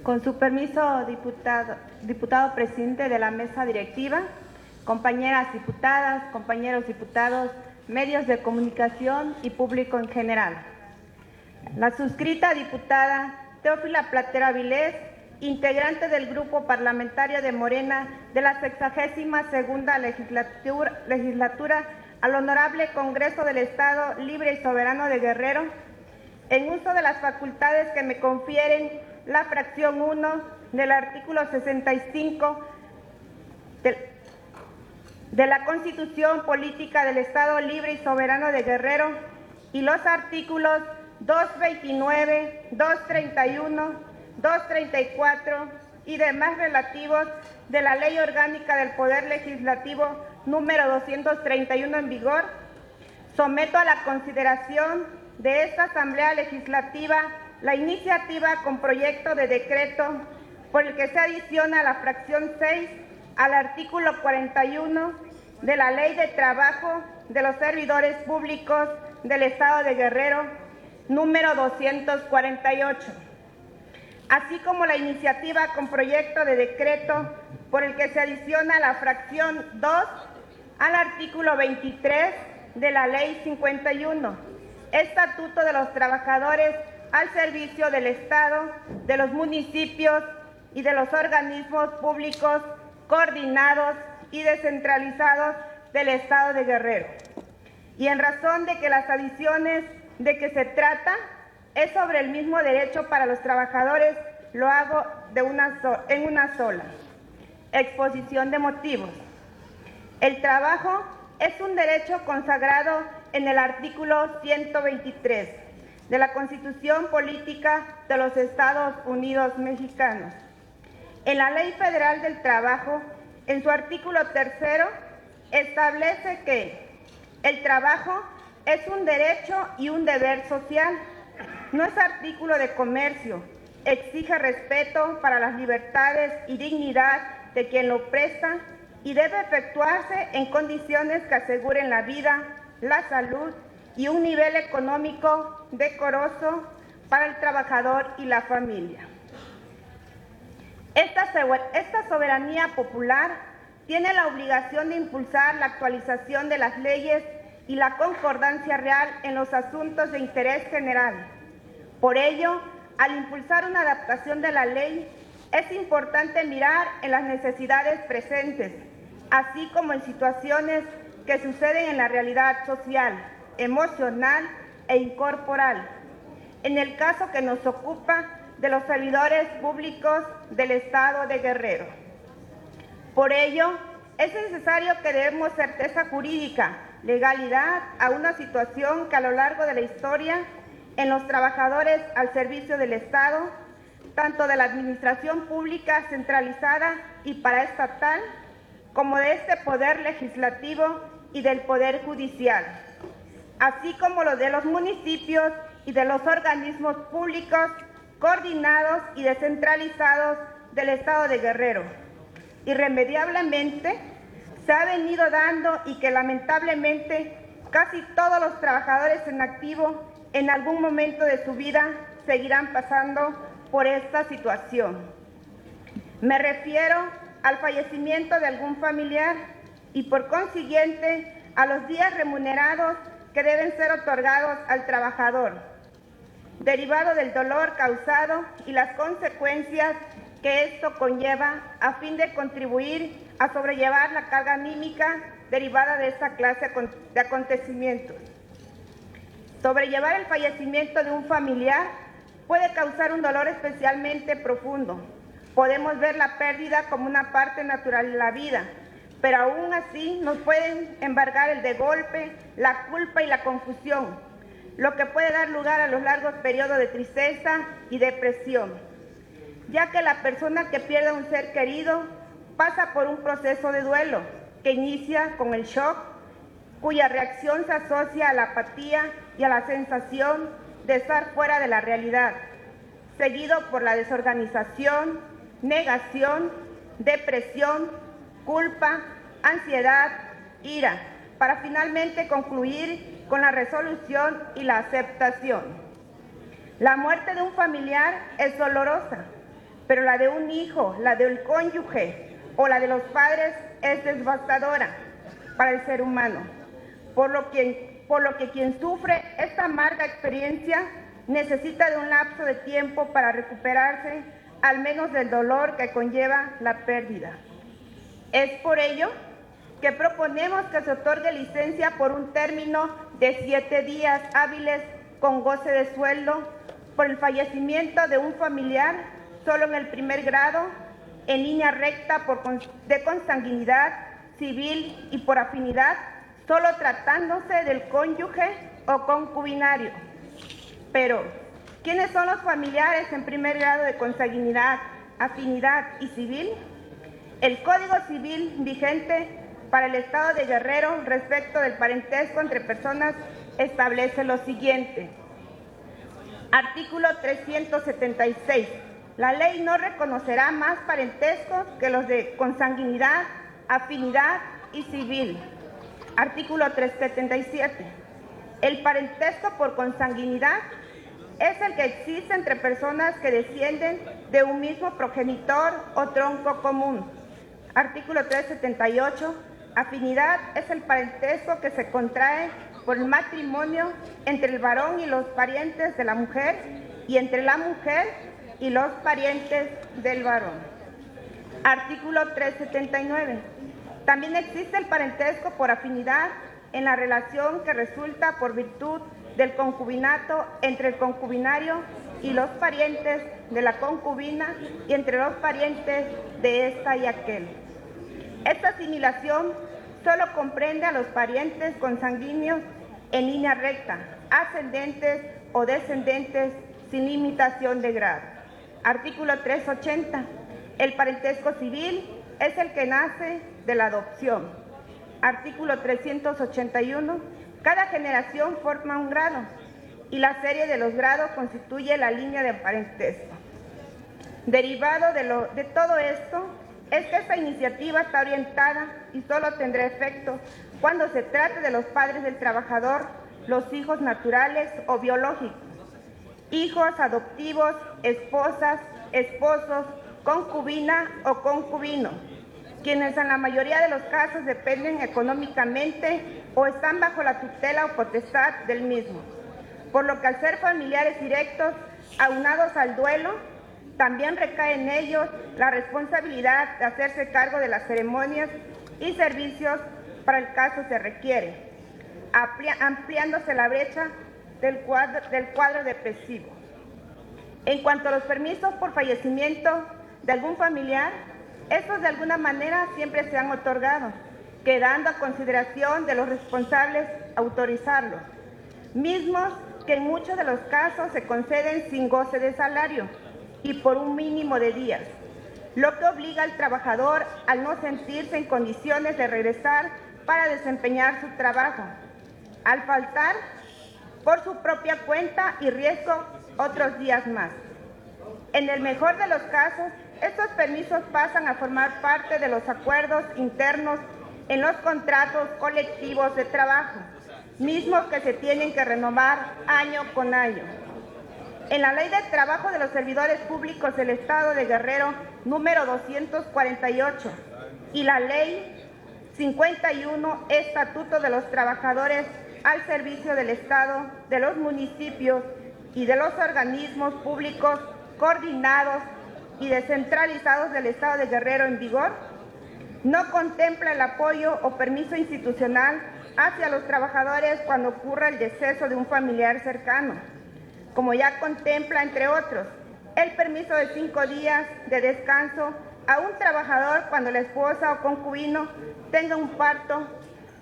Con su permiso, diputado presidente de la mesa directiva, compañeras diputadas, compañeros diputados, medios de comunicación y público en general. La suscrita diputada Teófila Platero Avilés, integrante del Grupo Parlamentario de Morena de la 62ª legislatura al Honorable Congreso del Estado Libre y Soberano de Guerrero, en uso de las facultades que me confieren la fracción 1 del artículo 65 de la Constitución Política del Estado Libre y Soberano de Guerrero y los artículos 229, 231, 234 y demás relativos de la Ley Orgánica del Poder Legislativo número 231 en vigor, someto a la consideración de esta Asamblea Legislativa la iniciativa con proyecto de decreto por el que se adiciona la fracción 6 al artículo 41 de la Ley de Trabajo de los Servidores Públicos del Estado de Guerrero, número 248, así como la iniciativa con proyecto de decreto por el que se adiciona la fracción 2 al artículo 23 de la Ley 51, Estatuto de los Trabajadores al servicio del Estado, de los municipios y de los organismos públicos coordinados y descentralizados del Estado de Guerrero. Y en razón de que las adiciones de que se trata es sobre el mismo derecho para los trabajadores, lo hago en una sola. Exposición de motivos. El trabajo es un derecho consagrado en el artículo 123 de la Constitución Política de los Estados Unidos Mexicanos. En la Ley Federal del Trabajo, en su artículo 3, establece que el trabajo es un derecho y un deber social. No es artículo de comercio. Exige respeto para las libertades y dignidad de quien lo presta y debe efectuarse en condiciones que aseguren la vida, la salud y un nivel económico decoroso para el trabajador y la familia. Esta soberanía popular tiene la obligación de impulsar la actualización de las leyes y la concordancia real en los asuntos de interés general. Por ello, al impulsar una adaptación de la ley, es importante mirar en las necesidades presentes, así como en situaciones que suceden en la realidad social, emocional e incorporal. En el caso que nos ocupa de los servidores públicos del Estado de Guerrero. Por ello, es necesario que demos certeza jurídica, legalidad a una situación que a lo largo de la historia en los trabajadores al servicio del Estado, tanto de la administración pública centralizada y paraestatal, como de este poder legislativo y del poder judicial, así como lo de los municipios y de los organismos públicos coordinados y descentralizados del Estado de Guerrero. Irremediablemente se ha venido dando y que lamentablemente casi todos los trabajadores en activo en algún momento de su vida seguirán pasando por esta situación. Me refiero al fallecimiento de algún familiar y por consiguiente a los días remunerados que deben ser otorgados al trabajador, derivado del dolor causado y las consecuencias que esto conlleva a fin de contribuir a sobrellevar la carga anímica derivada de esta clase de acontecimientos. Sobrellevar el fallecimiento de un familiar puede causar un dolor especialmente profundo. Podemos ver la pérdida como una parte natural de la vida, pero aún así nos pueden embargar el de golpe, la culpa y la confusión, lo que puede dar lugar a los largos periodos de tristeza y depresión, ya que la persona que pierde a un ser querido pasa por un proceso de duelo que inicia con el shock, cuya reacción se asocia a la apatía y a la sensación de estar fuera de la realidad, seguido por la desorganización, negación, depresión, culpa, ansiedad, ira, para finalmente concluir con la resolución y la aceptación. La muerte de un familiar es dolorosa, pero la de un hijo, la del cónyuge o la de los padres es devastadora para el ser humano, por lo que quien sufre esta amarga experiencia necesita de un lapso de tiempo para recuperarse, al menos del dolor que conlleva la pérdida. Es por ello que proponemos que se otorgue licencia por un término de 7 días hábiles con goce de sueldo por el fallecimiento de un familiar solo en el primer grado, en línea recta de consanguinidad civil y por afinidad, solo tratándose del cónyuge o concubinario. Pero, ¿quiénes son los familiares en primer grado de consanguinidad, afinidad y civil? El Código Civil vigente para el Estado de Guerrero respecto del parentesco entre personas establece lo siguiente. Artículo 376. La ley no reconocerá más parentescos que los de consanguinidad, afinidad y civil. Artículo 377. El parentesco por consanguinidad es el que existe entre personas que descienden de un mismo progenitor o tronco común. Artículo 378. Afinidad es el parentesco que se contrae por el matrimonio entre el varón y los parientes de la mujer y entre la mujer y los parientes del varón. Artículo 379. También existe el parentesco por afinidad en la relación que resulta por virtud del concubinato entre el concubinario y los parientes de la concubina y entre los parientes de esta y aquel. Esta asimilación solo comprende a los parientes consanguíneos en línea recta, ascendentes o descendentes sin limitación de grado. Artículo 380. El parentesco civil es el que nace de la adopción. Artículo 381. Cada generación forma un grado y la serie de los grados constituye la línea de parentesco. Derivado de todo esto es que esta iniciativa está orientada y solo tendrá efecto cuando se trate de los padres del trabajador, los hijos naturales o biológicos, hijos adoptivos, esposas, esposos, concubina o concubino, quienes en la mayoría de los casos dependen económicamente o están bajo la tutela o potestad del mismo, por lo que al ser familiares directos aunados al duelo, también recae en ellos la responsabilidad de hacerse cargo de las ceremonias y servicios para el caso se requiere, ampliándose la brecha del cuadro depresivo. En cuanto a los permisos por fallecimiento de algún familiar, estos de alguna manera siempre se han otorgado, quedando a consideración de los responsables autorizarlos, mismos que en muchos de los casos se conceden sin goce de salario y por un mínimo de días, lo que obliga al trabajador al no sentirse en condiciones de regresar para desempeñar su trabajo, al faltar por su propia cuenta y riesgo otros días más. En el mejor de los casos, estos permisos pasan a formar parte de los acuerdos internos en los contratos colectivos de trabajo, mismos que se tienen que renovar año con año. En la Ley de Trabajo de los Servidores Públicos del Estado de Guerrero, número 248, y la Ley 51, Estatuto de los Trabajadores al servicio del Estado, de los municipios y de los organismos públicos coordinados y descentralizados del Estado de Guerrero en vigor, no contempla el apoyo o permiso institucional hacia los trabajadores cuando ocurra el deceso de un familiar cercano, como ya contempla, entre otros, el permiso de 5 días de descanso a un trabajador cuando la esposa o concubino tenga un parto,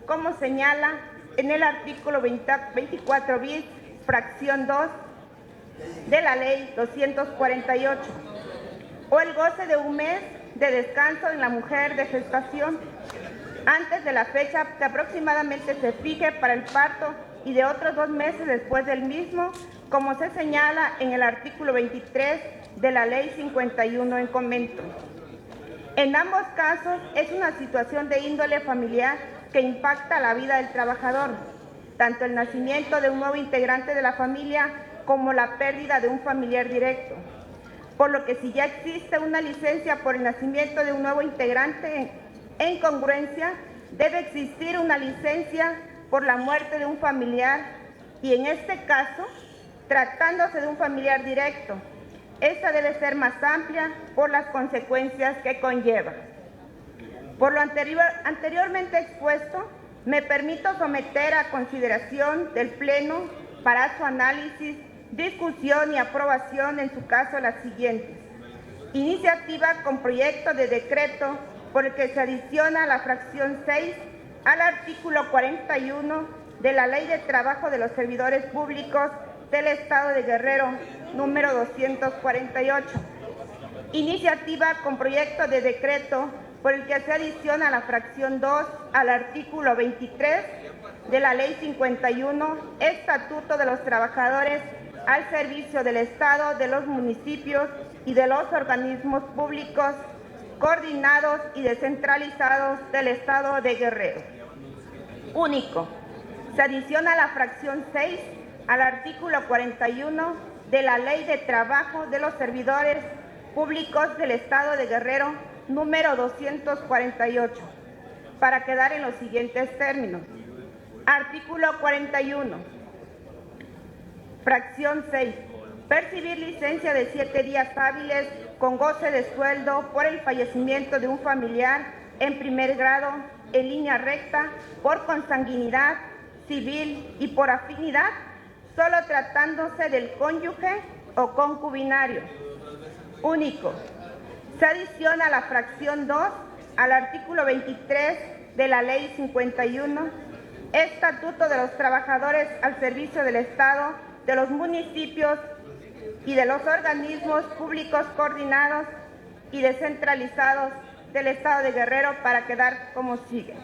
como señala en el artículo 24 bis, fracción 2 de la Ley 248, o el goce de un mes de descanso en la mujer de gestación antes de la fecha que aproximadamente se fije para el parto y de otros 2 meses después del mismo, como se señala en el artículo 23 de la Ley 51 en comento. En ambos casos es una situación de índole familiar que impacta la vida del trabajador, tanto el nacimiento de un nuevo integrante de la familia como la pérdida de un familiar directo, por lo que si ya existe una licencia por el nacimiento de un nuevo integrante en congruencia, debe existir una licencia por la muerte de un familiar y en este caso, tratándose de un familiar directo, esta debe ser más amplia por las consecuencias que conlleva. Por lo anteriormente expuesto, me permito someter a consideración del Pleno para su análisis, discusión y aprobación en su caso las siguientes. Iniciativa con proyecto de decreto por el que se adiciona la fracción 6 al artículo 41 de la Ley de Trabajo de los Servidores Públicos del Estado de Guerrero, número 248. Iniciativa con proyecto de decreto por el que se adiciona la fracción 2 al artículo 23 de la Ley 51, Estatuto de los Trabajadores al servicio del Estado, de los municipios y de los organismos públicos coordinados y descentralizados del Estado de Guerrero. Único. Se adiciona la fracción 6 al artículo 41 de la Ley de Trabajo de los Servidores Públicos del Estado de Guerrero, número 248, para quedar en los siguientes términos. Artículo 41. Fracción 6. Percibir licencia de 7 días hábiles con goce de sueldo por el fallecimiento de un familiar en primer grado, en línea recta, por consanguinidad civil y por afinidad, solo tratándose del cónyuge o concubinario. Único. Se adiciona la fracción 2 al artículo 23 de la Ley 51, Estatuto de los Trabajadores al servicio del Estado, de los municipios y de los organismos públicos coordinados y descentralizados del Estado de Guerrero, para quedar como sigue.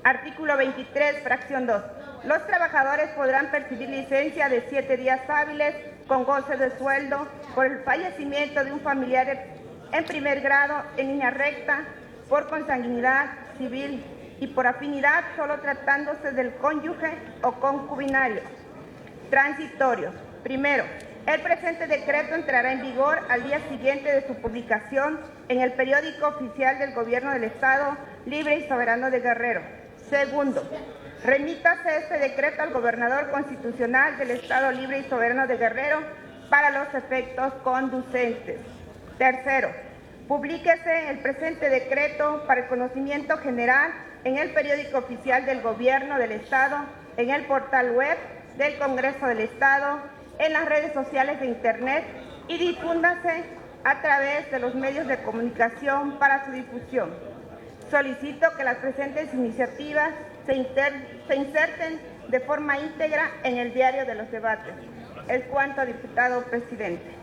Artículo 23, fracción 2. Los trabajadores podrán percibir licencia de 7 días hábiles con goce de sueldo por el fallecimiento de un familiar en primer grado, en línea recta, por consanguinidad civil y por afinidad, solo tratándose del cónyuge o concubinario. Transitorio. Primero, el presente decreto entrará en vigor al día siguiente de su publicación en el periódico oficial del Gobierno del Estado Libre y Soberano de Guerrero. Segundo, remítase este decreto al gobernador constitucional del Estado Libre y Soberano de Guerrero para los efectos conducentes. Tercero, publíquese el presente decreto para el conocimiento general en el periódico oficial del Gobierno del Estado, en el portal web del Congreso del Estado, en las redes sociales de Internet y difúndase a través de los medios de comunicación para su difusión. Solicito que las presentes iniciativas se inserten de forma íntegra en el diario de los debates. Es cuanto, diputado presidente.